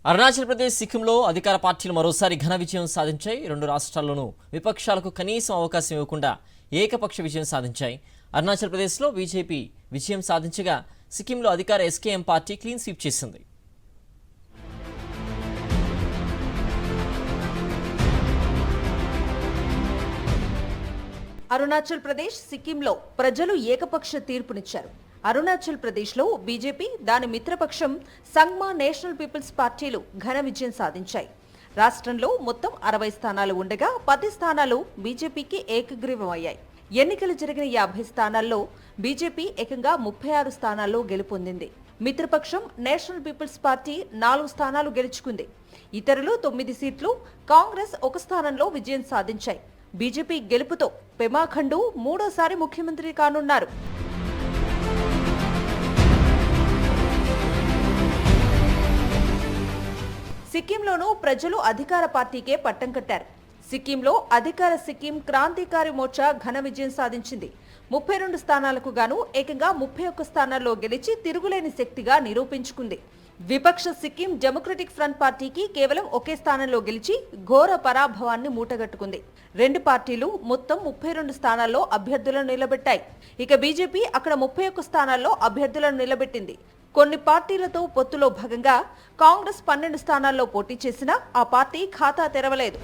అరుణాచల్ ప్రదేశ్ సిక్కింలో అధికార పార్టీలు మరోసారి ఘన విజయం సాధించాయి. రెండు రాష్ట్రాల్లోనూ విపక్షాలకు కనీసం అవకాశం ఇవ్వకుండా ఏకపక్ష విజయం సాధించాయి. అరుణాచల్ ప్రదేశ్లో బీజేపీ విజయం సాధించగా సిక్కింలో అధికార ఎస్కేఎం పార్టీ క్లీన్ స్వీప్ చేసింది. అరుణాచల్ ప్రదేశ్, సిక్కింలో ప్రజలు ఏకపక్ష తీర్పునిచ్చారు. అరుణాచల్ ప్రదేశ్లో బీజేపీ, దాని మిత్రపక్షం సంగ్మా నేషనల్ పీపుల్స్ పార్టీలు ఘన విజయం సాధించాయి. రాష్ట్రంలో మొత్తం 60 స్థానాలు ఉండగా 10 స్థానాలు బీజేపీకి ఏకగ్రీవం అయ్యాయి. ఎన్నికలు జరిగిన 50 స్థానాల్లో బీజేపీ ఏకంగా 36 స్థానాల్లో గెలుపొందింది. మిత్రపక్షం నేషనల్ పీపుల్స్ పార్టీ 4 స్థానాలు గెలుచుకుంది. ఇతరులు 9 సీట్లు, కాంగ్రెస్ 1 స్థానంలో విజయం సాధించాయి. బీజేపీ గెలుపుతో పెమా ఖండు మూడోసారి ముఖ్యమంత్రి కానున్నారు. సిక్కింలోనూ ప్రజలు అధికార పార్టీకే పట్టం కట్టారు. సిక్కింలో అధికార సిక్కిం క్రాంతికారి మోర్చా ఘన విజయం సాధించింది. 32 స్థానాలకు గాను ఏకంగా 31 స్థానాల్లో గెలిచి తిరుగులేని శక్తిగా నిరూపించుకుంది. విపక్ష సిక్కిం డెమోక్రటిక్ ఫ్రంట్ పార్టీకి కేవలం ఒకే స్థానంలో గెలిచి ఘోర పరాభవాన్ని మూటగట్టుకుంది. రెండు పార్టీలు మొత్తం 32 స్థానాల్లో అభ్యర్థులను నిలబెట్టాయి. ఇక బీజేపీ అక్కడ 31 స్థానాల్లో అభ్యర్థులను నిలబెట్టింది. కొన్ని పార్టీలతో పొత్తులో భాగంగా కాంగ్రెస్ 12 స్థానాల్లో పోటీ చేసినా ఆ పార్టీ ఖాతా తెరవలేదు.